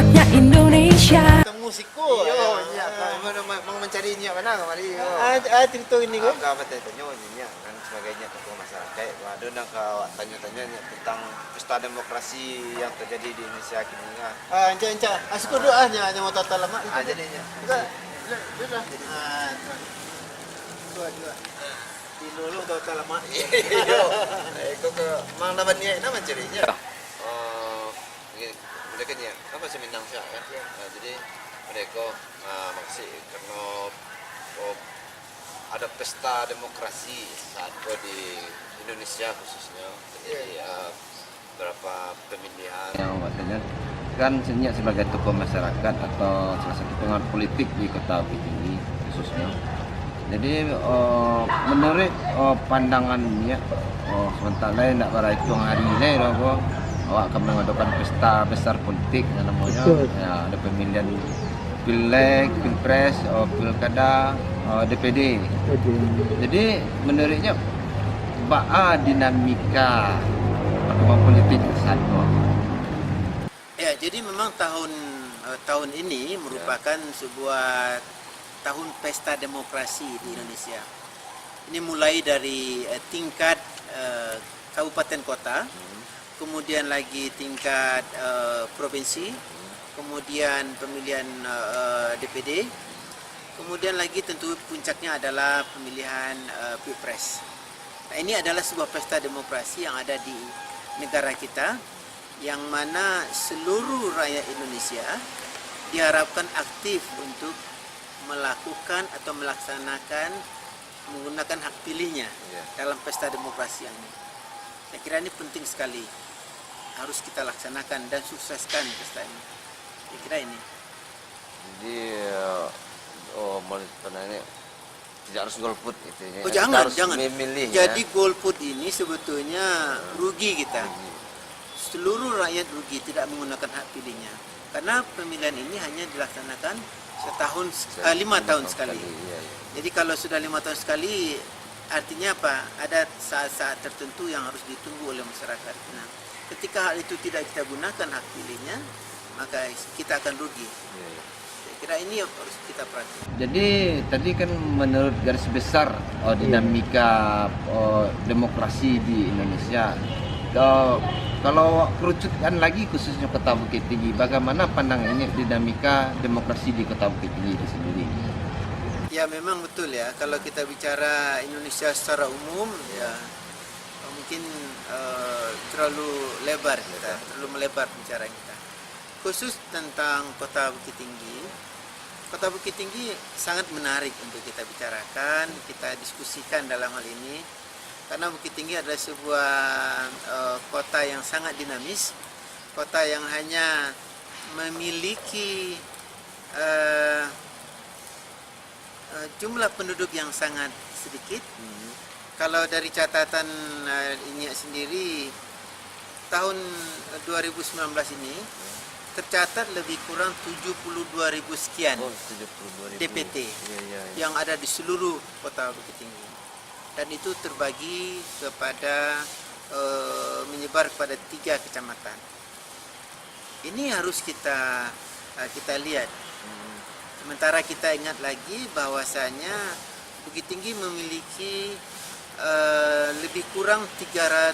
saatnya Indonesia. Musikku. Iya, mau mencari nyak mana kemari. Cerita ini kok. Agak apa tanya nyak kan sebagainya tokoh masyarakat. Waduh nak kau tanya-tanya tentang pesta demokrasi yang terjadi di Indonesia kini kan. Enca. Asiko doa nya mau tata lama. Jadinya. Enggak. Sudah. Dua. Di dulu tata lama. Iyo. Kau ke mang nama nama cerinya. Mereka ni apa seminang siap kan. Jadi mereka maksud karena ada pesta demokrasi saat di Indonesia khususnya jadi beberapa pemilihan yang maksudnya kan sebenarnya sebagai tokoh masyarakat atau salah satu pengaruh politik di Kota Bukit Tinggi khususnya. Jadi menurut pandangannya sementara tidak pada hitung hari ini awak akan mengadakan pesta besar politik namanya ya, ada pemilihan Pileg, Pilpres, Pilkada, DPD. Jadi menurutnya baa dinamika perkembangan politik saat itu. Ya, jadi memang tahun ini merupakan sebuah tahun pesta demokrasi di Indonesia. Ini mulai dari tingkat kabupaten kota, kemudian lagi tingkat provinsi, kemudian pemilihan DPD, kemudian lagi tentu puncaknya adalah pemilihan Pilpres. Nah, ini adalah sebuah pesta demokrasi yang ada di negara kita, yang mana seluruh rakyat Indonesia diharapkan aktif untuk melakukan atau melaksanakan menggunakan hak pilihnya dalam pesta demokrasi ini. Saya kira ini penting sekali, harus kita laksanakan dan sukseskan pesta ini. Saya kira ini. Jadi ini tidak harus golput itu ya. Jangan. Memilih, jadi golput ini sebetulnya rugi kita. Seluruh rakyat rugi tidak menggunakan hak pilihnya. Karena pemilihan ini hanya dilaksanakan 5 tahun sekali. Iya. Jadi kalau sudah 5 tahun sekali, artinya apa? Ada saat-saat tertentu yang harus ditunggu oleh masyarakat. Nah, ketika hal itu tidak kita gunakan hak pilihnya, maka kita akan rugi. Saya kira ini harus kita perhatikan. Jadi tadi kan menurut garis besar dinamika demokrasi di Indonesia. Kalau kerucutkan lagi khususnya Kota Bukit Tinggi, bagaimana pandangannya dinamika demokrasi di Kota Bukit Tinggi itu sendiri? Ya memang betul ya, kalau kita bicara Indonesia secara umum ya mungkin terlalu melebar bicara kita. Khusus tentang Kota Bukit Tinggi, Kota Bukit Tinggi sangat menarik untuk kita bicarakan, kita diskusikan dalam hal ini. Karena Bukit Tinggi adalah sebuah kota yang sangat dinamis, kota yang hanya memiliki jumlah penduduk yang sangat sedikit. Kalau dari catatan ini sendiri, tahun 2019 ini tercatat lebih kurang 72.000 sekian 72.000 DPT yang ada di seluruh Kota Bukit Tinggi. Dan itu terbagi kepada menyebar kepada 3 kecamatan. Ini harus kita lihat. Sementara kita ingat lagi bahwasanya Bukit Tinggi memiliki lebih kurang 302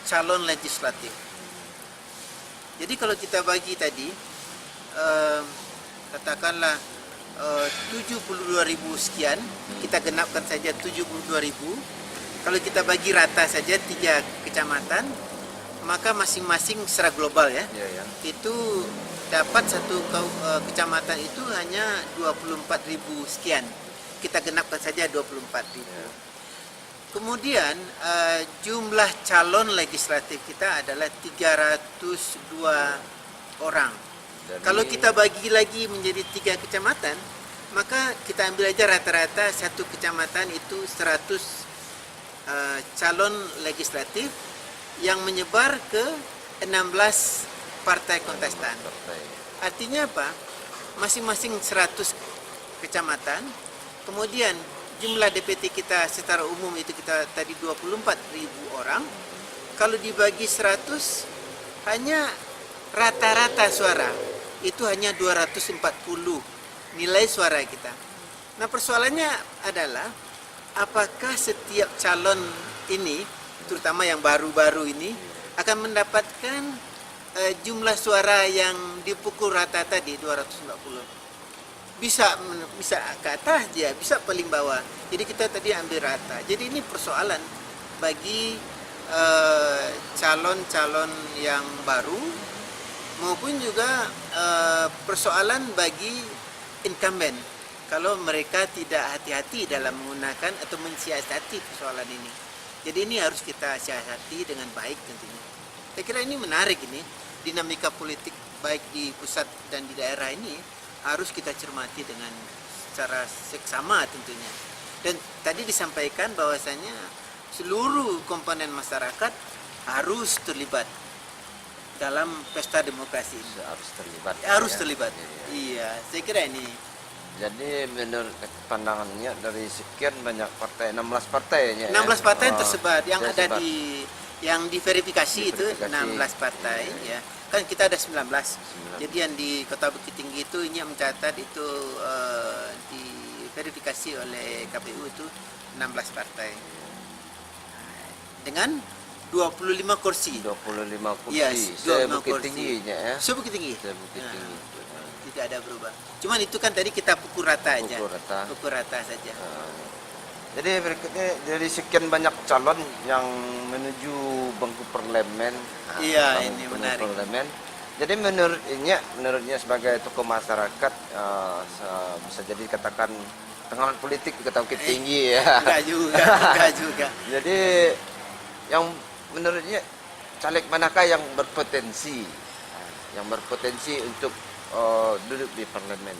calon legislatif. Jadi kalau kita bagi tadi katakanlah 72.000 sekian, kita genapkan saja 72.000. Kalau kita bagi rata saja 3 kecamatan, maka masing-masing secara global itu dapat satu kecamatan itu hanya 24.000 sekian. Kita genapkan saja 24.000. Kemudian jumlah calon legislatif kita adalah 302 orang. Kalau kita bagi lagi menjadi 3 kecamatan, maka kita ambil aja rata-rata satu kecamatan itu 100 calon legislatif yang menyebar ke 16 partai kontestan. Artinya apa? Masing-masing 100 kecamatan, kemudian jumlah DPT kita secara umum itu kita tadi 24.000 orang, kalau dibagi 100 hanya rata-rata suara itu hanya 240 nilai suara kita. Nah, persoalannya adalah apakah setiap calon ini, terutama yang baru-baru ini, akan mendapatkan jumlah suara yang dipukul rata tadi 240. Bisa ke atas dia, bisa paling bawah. Jadi kita tadi ambil rata. Jadi ini persoalan bagi calon-calon yang baru maupun juga persoalan bagi incumbent kalau mereka tidak hati-hati dalam menggunakan atau mensiasati persoalan ini. Jadi ini harus kita siasati dengan baik tentunya. Saya kira ini menarik ini, dinamika politik baik di pusat dan di daerah ini harus kita cermati dengan secara seksama tentunya. Dan tadi disampaikan bahwasanya seluruh komponen masyarakat harus terlibat dalam pesta demokrasi ini. Harus terlibat. Iya, saya kira ini. Jadi menurut pandangannya dari sekian banyak partai, 16 partainya 16 partai yang Oh, tersebar yang ada tersebar. yang diverifikasi itu Diverifikasi. 16 partai ya. Kan kita ada 19. Jadi yang di Kota Bukit Tinggi itu ini yang mencatat itu diverifikasi oleh KPU itu 16 partai. Dengan 25 kursi. 25 kursi. Yes, Saya 25 Bukit kursi. Tingginya ya. So Bukit Tinggi. Saya Bukit Ya, Tinggi. tidak ada berubah. Cuman itu kan tadi kita pukul rata aja. Pukul rata. Pukul rata saja. Jadi berikutnya dari sekian banyak calon yang menuju bangku parlemen. Iya, bangku ini menarik. Parlemen. Jadi menurutnya sebagai tokoh masyarakat bisa jadi katakan pengamat politik di Kota Bukit Tinggi ya. Enggak juga. Jadi yang menurutnya caleg manakah yang berpotensi untuk duduk di parlemen?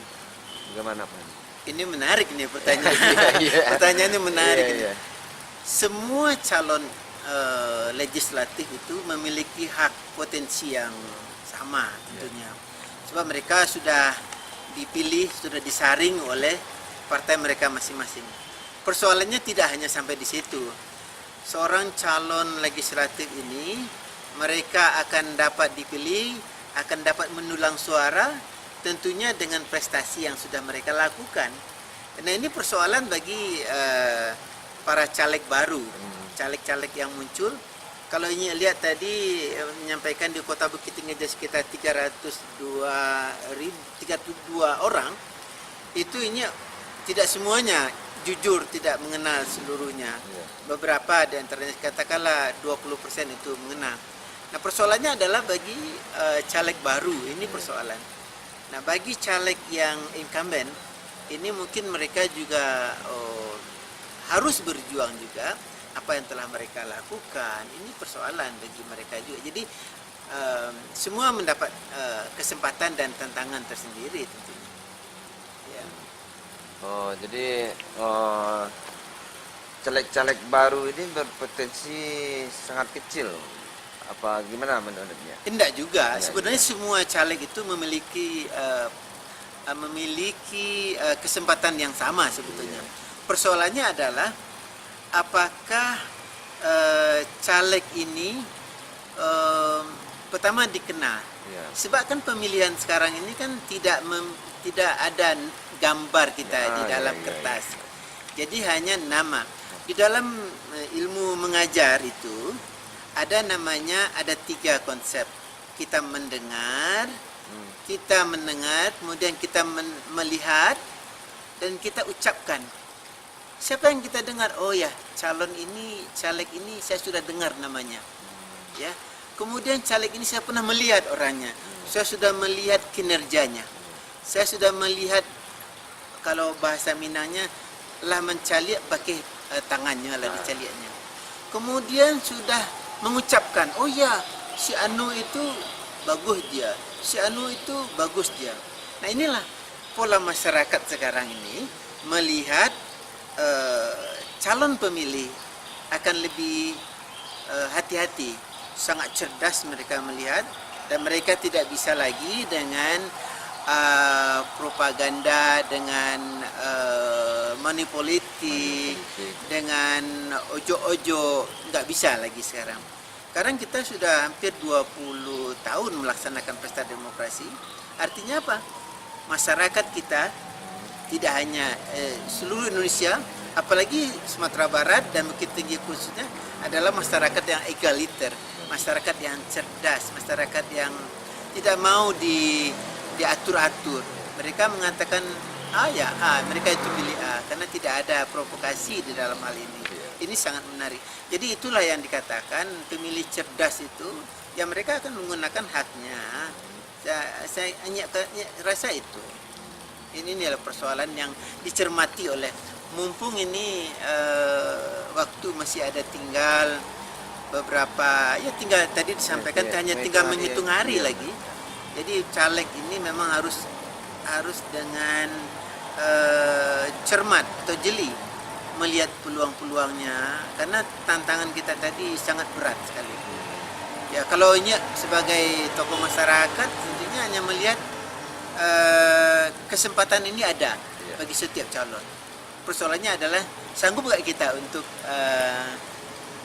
Bagaimana Pak? Ini menarik nih pertanyaannya. Iya. Pertanyaannya menarik Iya, ini. iya. Semua calon legislatif itu memiliki hak potensi yang sama tentunya. Sebab mereka sudah dipilih, sudah disaring oleh partai mereka masing-masing. Persoalannya tidak hanya sampai di situ. Seorang calon legislatif ini mereka akan dapat dipilih, akan dapat mendulang suara tentunya dengan prestasi yang sudah mereka lakukan. Nah, ini persoalan bagi para caleg baru, caleg-caleg yang muncul. Kalau ini lihat tadi menyampaikan di Kota Bukit Tinggi ada sekitar 302 orang, itu ini tidak semuanya jujur tidak mengenal seluruhnya. Beberapa di antaranya katakanlah 20% itu mengenal. Nah, persoalannya adalah bagi caleg baru ini persoalan. Nah, bagi caleg yang incumbent ini mungkin mereka juga harus berjuang juga apa yang telah mereka lakukan. Ini persoalan bagi mereka juga. Jadi semua mendapat kesempatan dan tantangan tersendiri tentunya. Ya. Jadi caleg-caleg baru ini berpotensi sangat kecil. Apa gimana menurutnya? Tidak juga. Tidak Sebenarnya juga. semua caleg itu memiliki kesempatan yang sama sebetulnya. Persoalannya adalah apakah caleg ini pertama dikenal. Ya. Sebab kan pemilihan sekarang ini kan tidak ada gambar kita di dalam kertas. Jadi hanya nama. Di dalam ilmu mengajar itu ada 3 konsep. Kita mendengar, kemudian kita melihat, dan kita ucapkan. Siapa yang kita dengar? Oh ya, caleg ini saya sudah dengar namanya. Ya. Kemudian caleg ini saya pernah melihat orangnya. Saya sudah melihat kinerjanya. Saya sudah melihat, kalau bahasa Minangnya, lah mencaliak pakai tangannya lah dicaliaknya. Kemudian sudah mengucapkan, oh ya, si Anu itu bagus dia. Si Anu itu bagus dia. Nah, inilah pola masyarakat sekarang ini melihat calon pemilih akan lebih hati-hati, sangat cerdas mereka melihat, dan mereka tidak bisa lagi dengan propaganda, dengan money politik, dengan ojo-ojo, nggak bisa lagi sekarang. Sekarang kita sudah hampir 20 tahun melaksanakan pesta demokrasi. Artinya apa? Masyarakat kita tidak hanya seluruh Indonesia, apalagi Sumatera Barat dan Bukit Tinggi khususnya adalah masyarakat yang egaliter, masyarakat yang cerdas, masyarakat yang tidak mau diatur-atur. Mereka mengatakan A ya A, mereka itu pilih A karena tidak ada provokasi di dalam hal ini. Ini sangat menarik. Jadi itulah yang dikatakan pemilih cerdas itu, ya mereka akan menggunakan haknya. Saya rasa itu. Ini adalah persoalan yang dicermati oleh, mumpung ini waktu masih ada tinggal beberapa, ya tinggal tadi disampaikan hanya tinggal menghitung hari lagi. Jadi caleg ini memang harus dengan cermat atau jeli melihat peluang-peluangnya, karena tantangan kita tadi sangat berat sekali. Ya kalau ini sebagai tokoh masyarakat tentunya hanya melihat kesempatan ini ada bagi setiap calon. Persoalannya adalah sanggup nggak kita untuk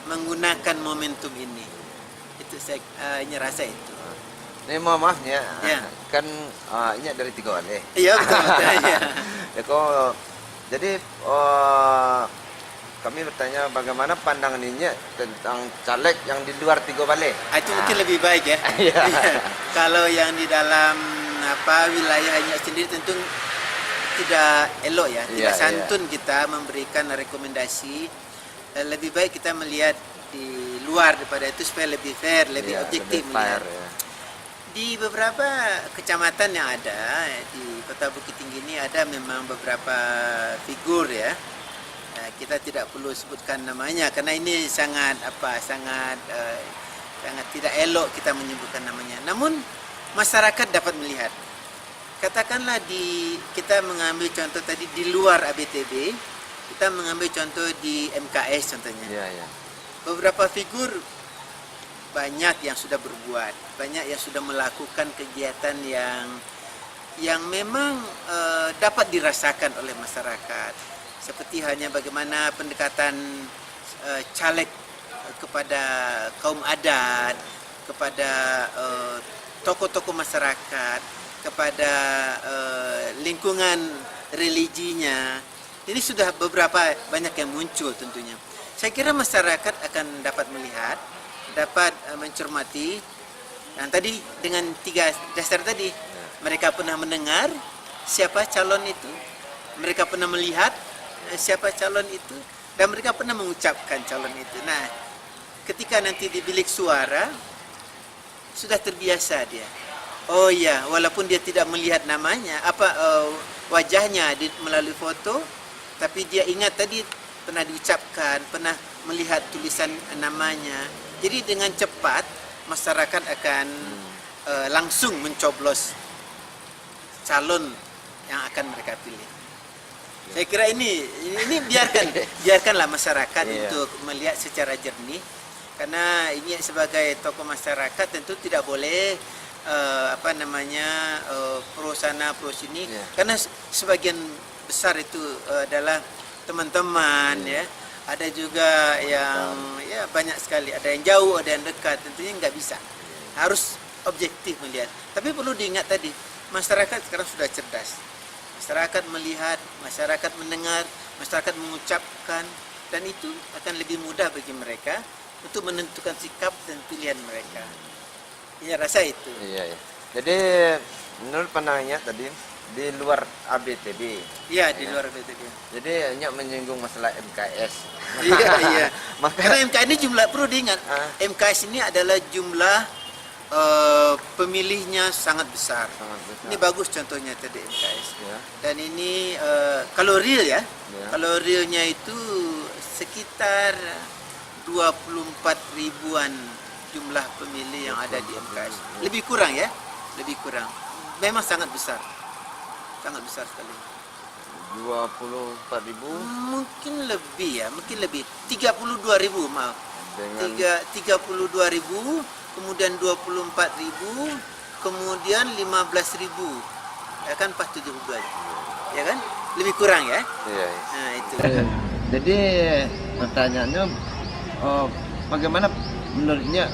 menggunakan momentum ini. Itu saya rasa itu. Ini mohon maaf ya, kan ini dari Tiga Wale. Iya betul. Ya. Ya kok, jadi kami bertanya bagaimana pandangan ini tentang caleg yang di luar Tiga Wale. Itu mungkin lebih baik ya. Iya. Kalau yang di dalam wilayahnya sendiri tentu tidak elok ya, tidak santun kita memberikan rekomendasi. Lebih baik kita melihat di luar daripada itu supaya lebih fair, lebih objektif melihat. Di beberapa kecamatan yang ada di Kota Bukit Tinggi ini ada memang beberapa figur ya. Kita tidak perlu sebutkan namanya karena ini sangat tidak elok kita menyebutkan namanya. Namun masyarakat dapat melihat. Katakanlah kita mengambil contoh tadi di luar ABTB, kita mengambil contoh di MKS contohnya. Beberapa figur banyak yang sudah berbuat, banyak yang sudah melakukan kegiatan yang memang dapat dirasakan oleh masyarakat. Seperti hanya bagaimana pendekatan caleg kepada kaum adat, kepada tokoh-tokoh masyarakat, kepada lingkungan religinya. Ini sudah beberapa banyak yang muncul tentunya. Saya kira masyarakat akan dapat melihat, dapat mencermati. Dan tadi dengan 3 dasar tadi, mereka pernah mendengar siapa calon itu, mereka pernah melihat siapa calon itu, dan mereka pernah mengucapkan calon itu. Nah, ketika nanti di bilik suara sudah terbiasa dia. Oh iya, walaupun dia tidak melihat namanya, wajahnya melalui foto, tapi dia ingat tadi pernah diucapkan, pernah melihat tulisan namanya. Jadi dengan cepat masyarakat akan langsung mencoblos calon yang akan mereka pilih. Saya kira ini biarkanlah masyarakat untuk melihat secara jernih, karena ini sebagai tokoh masyarakat tentu tidak boleh pro sana pro sini, karena sebagian besar itu adalah teman-teman ya. Ada juga yang banyak sekali, ada yang jauh, ada yang dekat, tentunya nggak bisa. Harus objektif melihat. Tapi perlu diingat tadi, masyarakat sekarang sudah cerdas. Masyarakat melihat, masyarakat mendengar, masyarakat mengucapkan, dan itu akan lebih mudah bagi mereka untuk menentukan sikap dan pilihan mereka. Ya, rasa itu. Iya. Jadi menurut pandangannya tadi di luar ABTB. Iya, di luar ABTB. Jadi hanya menyinggung masalah MKS. Iya. Karena MKS ini jumlah, perlu diingat, MKS ini adalah jumlah pemilihnya sangat besar. Ini bagus contohnya tadi MKS. Dan ini kalau real ya, kalau realnya itu sekitar 24 ribuan jumlah pemilih yang ada di MKS. Lebih kurang ya, lebih kurang. Memang sangat besar sekali. 24 ribu? Mungkin lebih ya, mungkin lebih. 32 ribu, maaf. 32 ribu, kemudian 24 ribu, kemudian 15 ribu. Ya kan, pas 72. Ya kan? Lebih kurang ya? Iya. Nah, itu. Jadi pertanyaannya, bagaimana menurutnya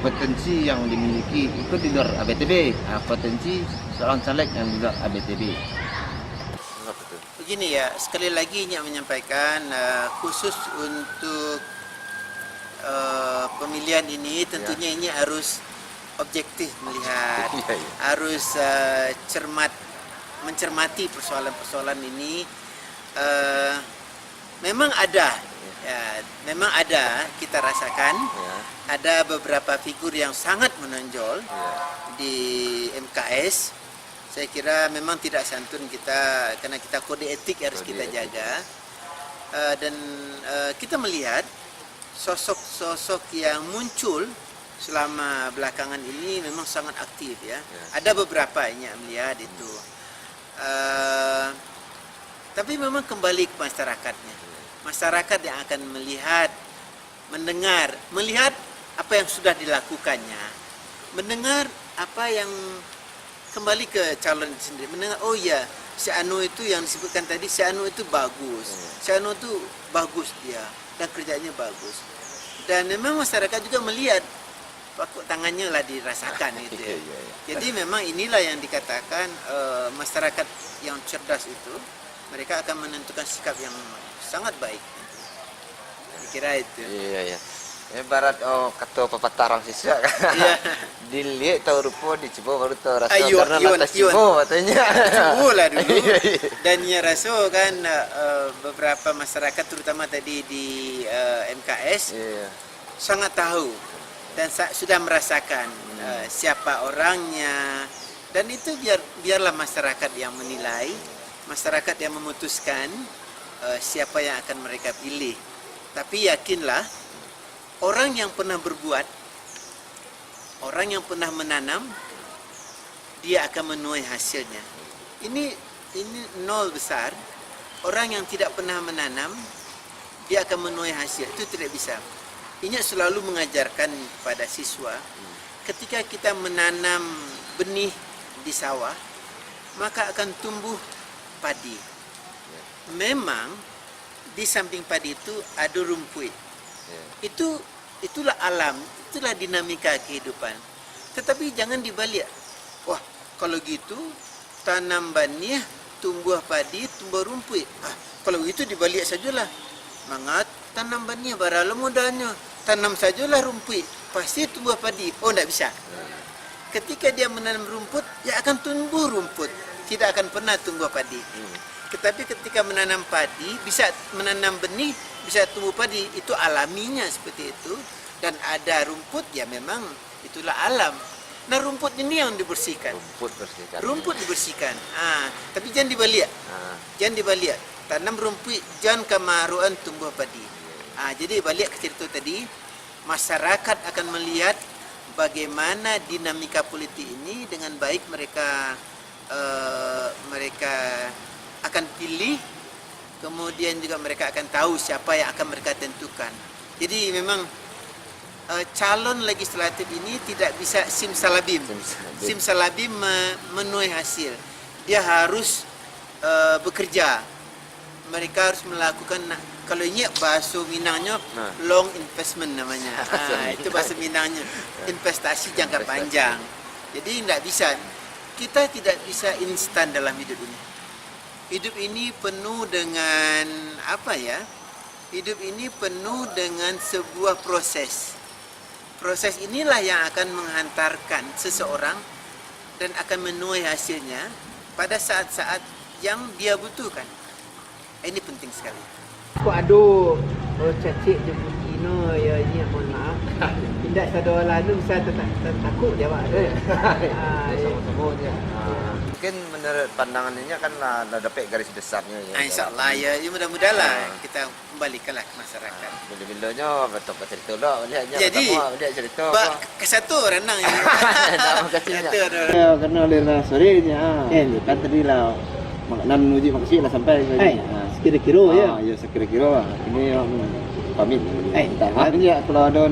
potensi yang dimiliki itu di luar ABTB, potensi seorang caleg yang di luar ABTB. Begini ya, sekali lagi Nyak menyampaikan khusus untuk pemilihan ini tentunya ini harus objektif melihat, harus mencermati persoalan-persoalan ini. Memang ada, memang ada kita rasakan ada beberapa figur yang sangat menonjol di MKS. Saya kira memang tidak santun kita karena kita kode etik harus kita jaga, dan kita melihat sosok-sosok yang muncul selama belakangan ini memang sangat aktif ya. Ada beberapa yang melihat itu, tapi memang kembali ke masyarakatnya. Masyarakat yang akan melihat apa yang sudah dilakukannya, mendengar apa yang kembali ke calon sendiri, mendengar oh ya si Anu itu yang disebutkan tadi, si Anu itu bagus, si Anu itu bagus dia dan kerjanya bagus, dan memang masyarakat juga melihat pakuk tangannya lah dirasakan gitu ya. Jadi memang inilah yang dikatakan masyarakat yang cerdas itu mereka akan menentukan sikap yang sangat baik. Kira itu. Iya. Ibarat kata pepatah orang sisa kan. Iya. Dilihat tahu rupa, dicoba baru tahu rasa. Karena lantas coba katanya. Coba lah dulu. Dan ya rasa kan beberapa masyarakat terutama tadi di MKS sangat tahu dan sudah merasakan siapa orangnya, dan itu biarlah masyarakat yang menilai, masyarakat yang memutuskan siapa yang akan mereka pilih. Tapi yakinlah, orang yang pernah berbuat, orang yang pernah menanam, dia akan menuai hasilnya. Ini nol besar. Orang yang tidak pernah menanam, dia akan menuai hasil. Itu tidak bisa. Ini selalu mengajarkan kepada siswa, ketika kita menanam benih di sawah, maka akan tumbuh padi. Memang di samping padi itu ada rumput. Itulah alam, itulah dinamika kehidupan. Tetapi jangan dibalik. Wah, kalau gitu tanam benih, tumbuh padi, tumbuh rumput. Kalau gitu dibalik sajalah. Mangat tanam benih baralah mudahnya. Tanam sajalah rumput, pasti tumbuh padi. Oh, tidak bisa. Ketika dia menanam rumput, dia akan tumbuh rumput. Tidak akan pernah tumbuh padi. Tetapi ketika menanam padi, bisa menanam benih, bisa tumbuh padi. Itu alaminya seperti itu. Dan ada rumput, ya memang itulah alam. Nah, rumput ini yang dibersihkan. Rumput dibersihkan. Tapi jangan dibalik. Jangan dibalik. Tanam rumput, jangan kemaruan tumbuh padi. Jadi balik ke cerita tadi, masyarakat akan melihat bagaimana dinamika politik ini dengan baik mereka akan pilih, kemudian juga mereka akan tahu siapa yang akan mereka tentukan. Jadi memang calon legislatif ini tidak bisa simsalabim menuai hasil. Dia harus bekerja. Mereka harus melakukan, kalau ini bahasa Minangnya long investment namanya. Itu bahasa Minangnya, investasi jangka panjang. Jadi kita tidak bisa instan dalam hidup ini. Hidup ini penuh dengan hidup ini penuh dengan sebuah proses. Proses inilah yang akan menghantarkan seseorang dan akan menuai hasilnya pada saat-saat yang dia butuhkan. Ini penting sekali. Kok aduh, cacik jemput Ino, ya ini mohon maaf. Tidak saudara lalu saya takut jawab. Sama-sama dia. Mungkin menurut pandangannya kan dapat garis besarnya. InsyaAllah ya mudah-mudahlah kita kembalikanlah ke masyarakat. Bila-bilanya betul cerita lah. Jadi, ke satu renang ya. Karena oleh sorenya, kan tadi lah makanan menuju maksud lah sampai. Sekira-kira ya. Ya sekira-kira. Ini pamit. Ini kalau ada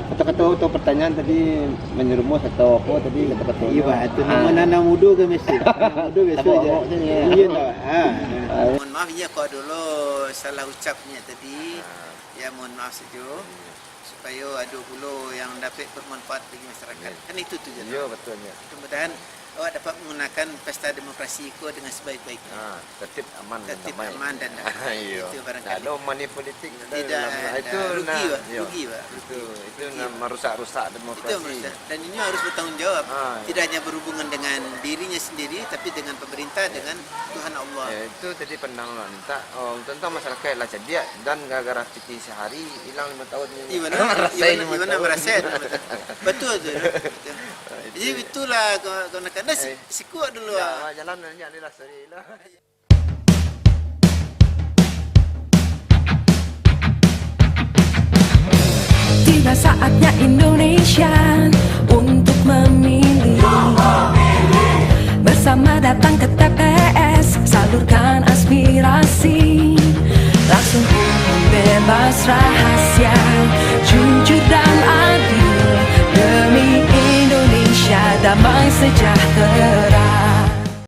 kata-kata atau pertanyaan tadi menyerumus atau apa tadi kata-kata. Iya, itu nama muda ke mesti. Muda biasa aja. Iya tak. Mohon maaf ya kalau dulu salah ucapnya tadi. Ya mohon maaf saja. supaya adu hulu yang dapat bermanfaat bagi masyarakat. Kan itu tujuan. Ya betulnya. Mudah-mudahan awak dapat menggunakan pesta demokrasi itu dengan sebaik-baiknya. Tertib aman Tertib, damai. aman dan damai. Iya. Itu barangkali. Tak ada money politik. Tidak itu rugi, Pak. ya. Rugi, Pak. Itu merusak-rusak demokrasi. Itu merusak. Dan ini harus bertanggung jawab. Ah, Tidak hanya berhubungan dengan dirinya sendiri, tapi dengan pemerintah, dengan Tuhan Allah. Ya, itu tadi pendangan tak tentang masyarakat lah cerdik dan gara-gara cuti sehari hilang 5 tahun ni. Iwana merasakan. Betul tu. Betul. Jadi itulah kawan-kawan. Dah sikuat dulu. Ya, jalan ni adalah seri lah. Tiba saatnya Indonesia untuk memilih. Bersama datang ke TPS, salurkan aspirasi. Langsung umum, bebas, rahasia, jujur dan adil. Demi Indonesia damai sejahtera.